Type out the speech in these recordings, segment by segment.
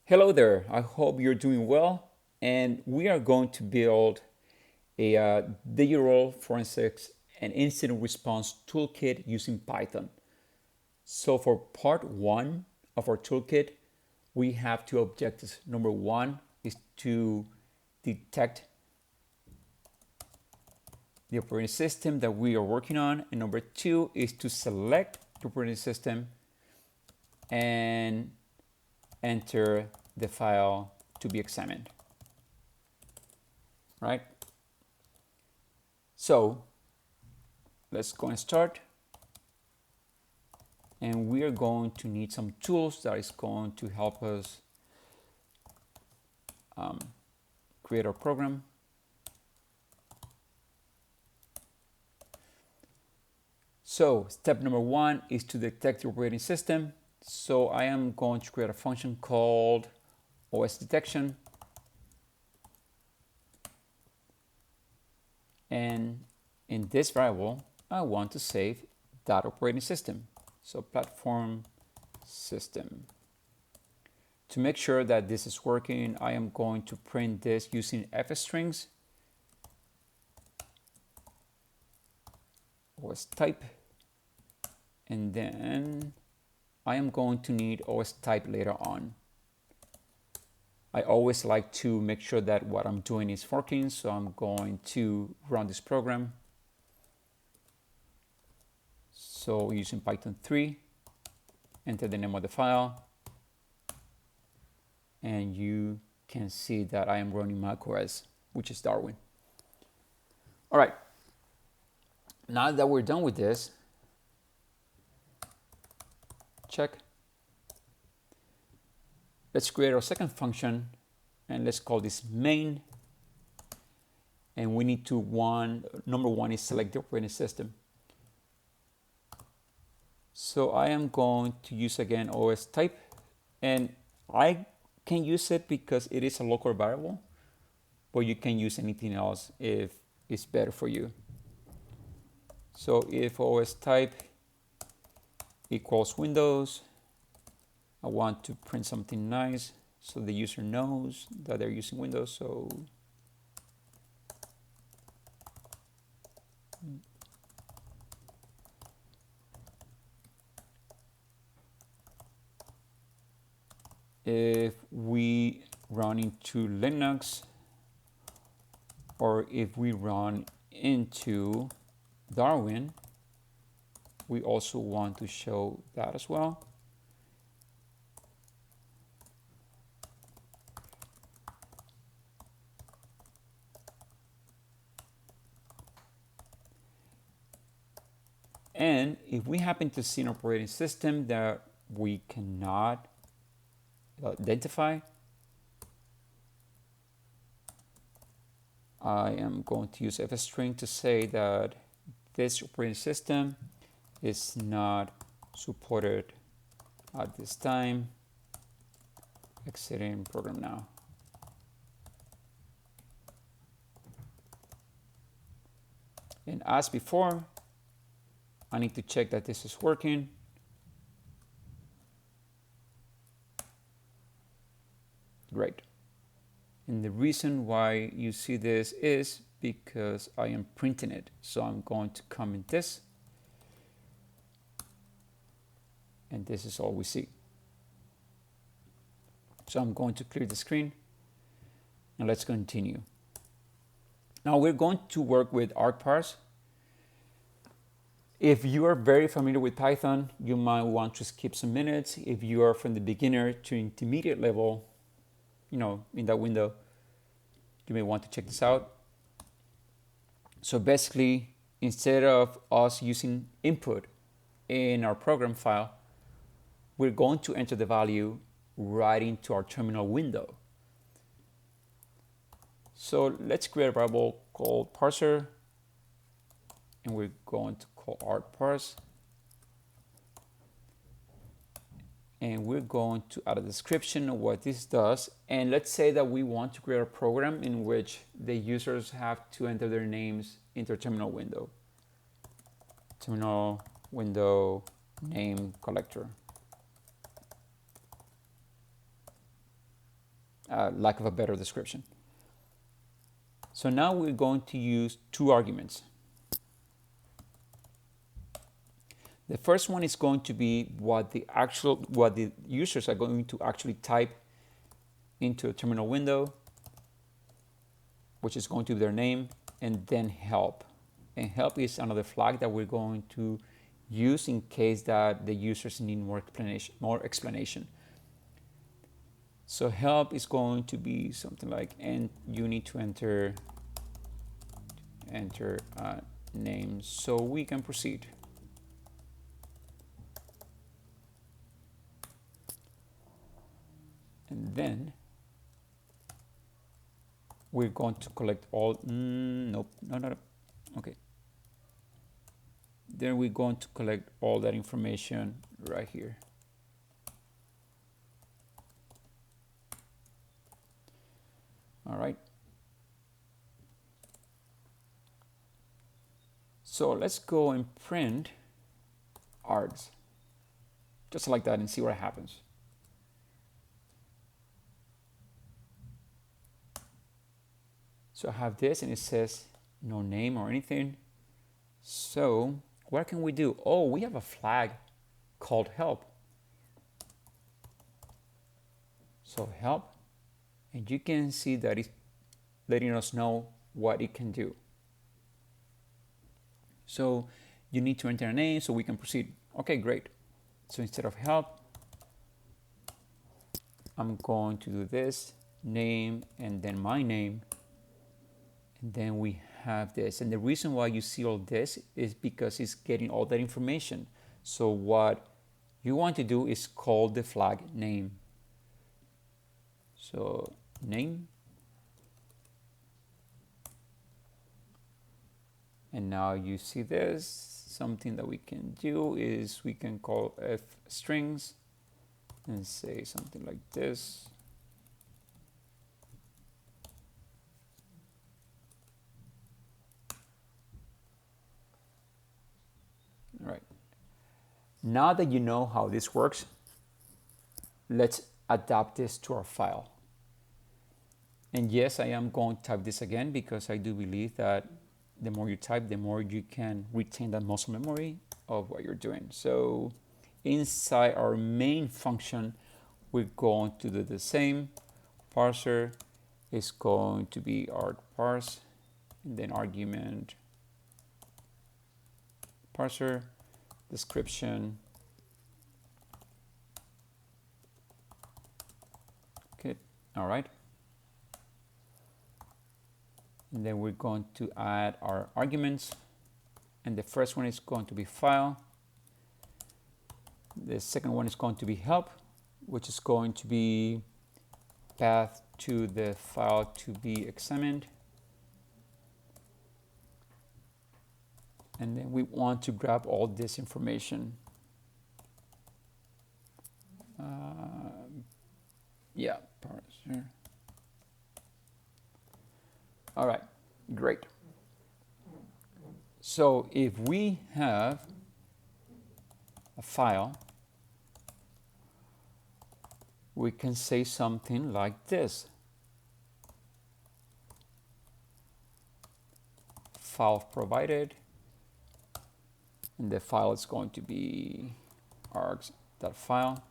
Hello there, I hope you're doing well, and we are going to build a digital forensics and incident response toolkit using Python. So for part one of our toolkit, we have two objectives. Number one is to detect the operating system that we are working on, and number two is to select the operating system and enter the file to be examined, right? So let's go and start. And we are going to need some tools that is going to help us create our program. So step number one is to detect the operating system. So I am going to create a function called OS detection. And in this variable, I want to save that operating system. So platform system. To make sure that this is working, I am going to print this using fstrings. OS type. And then I am going to need OS type later on. I always like to make sure that what I'm doing is working, so I'm going to run this program. So using Python 3, enter the name of the file, and you can see that I am running macOS, which is Darwin. All right, now that we're done with this, check. Let's create our second function, and let's call this main. And we need to number one is select the operating system. So I am going to use again OS type, and I can use it because it is a local variable, but you can use anything else if it's better for you. So if OS type equals Windows, I want to print something nice so the user knows that they're using Windows. So if we run into Linux, or if we run into Darwin, we also want to show that as well. And if we happen to see an operating system that we cannot identify, I am going to use fstring to say that this operating system is not supported at this time. Exiting program now. And as before, I need to check that this is working. Great. And the reason why you see this is because I am printing it. So I'm going to comment this. And this is all we see. So I'm going to clear the screen. And let's continue. Now we're going to work with argparse. If you are very familiar with Python, you might want to skip some minutes. If you are from the beginner to intermediate level, in that window, you may want to check this out. So basically, instead of us using input in our program file, we're going to enter the value right into our terminal window. So let's create a variable called parser, and we're going to call argparse. And we're going to add a description of what this does. And let's say that we want to create a program in which the users have to enter their names into a terminal window. Terminal window name collector. lack of a better description. So now we're going to use two arguments. The first one is going to be what the users are going to actually type into a terminal window, which is going to be their name, and then help. And help is another flag that we're going to use in case that the users need more explanation. So help is going to be something like, and you need to enter name so we can proceed. And then we're going to collect all, nope, no, okay. Then we're going to collect all that information right here. All right. So let's go and print args, just like that, and see what happens. So I have this, and it says no name or anything. So what can we do? Oh, we have a flag called help. So help, and you can see that it's letting us know what it can do. So you need to enter a name so we can proceed. Okay, great. So instead of help, I'm going to do this, name, and then my name. And then we have this. And the reason why you see all this is because it's getting all that information. So what you want to do is call the flag name. So name. And now you see this. Something that we can do is we can call f strings and say something like this. All right. Now that you know how this works, let's adapt this to our file. And yes, I am going to type this again because I do believe that the more you type, the more you can retain that muscle memory of what you're doing. So inside our main function, we're going to do the same. Parser is going to be argparse, and then argument parser, description, okay, all right. And then we're going to add our arguments, and the first one is going to be file. The second one is going to be help, which is going to be path to the file to be examined. And then we want to grab all this information. Yeah, parser. All right, great. So if we have a file, we can say something like this. File provided, and the file is going to be args.file,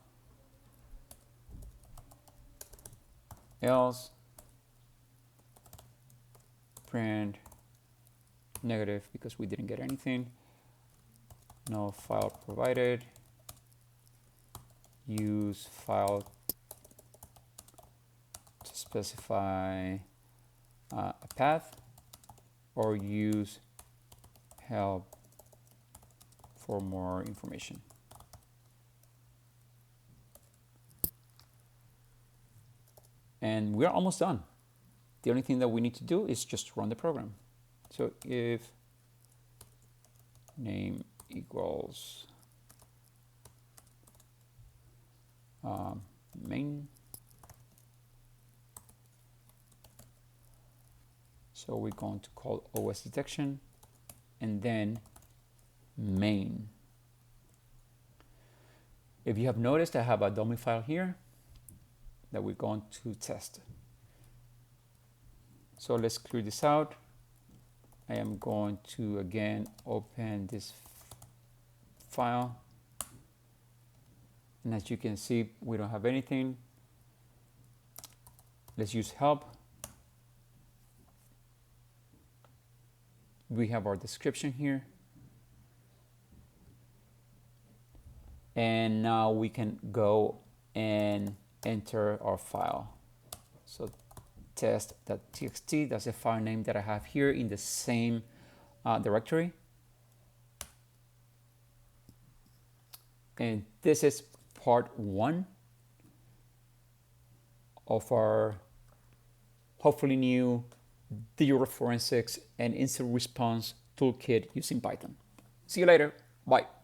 else print negative because we didn't get anything, no file provided, use file to specify a path, or use help for more information. And we're almost done. The only thing that we need to do is just run the program. So if name equals main, so we're going to call OS detection and then main. If you have noticed, I have a dummy file here. that we're going to test. So let's clear this out. I am going to again open this file. And as you can see, we don't have anything. Let's use help. We have our description here. And now we can go and enter our file. So test.txt, that's a file name that I have here in the same directory. And this is part 1 of our hopefully new digital forensics and incident response toolkit using Python. See you later. Bye.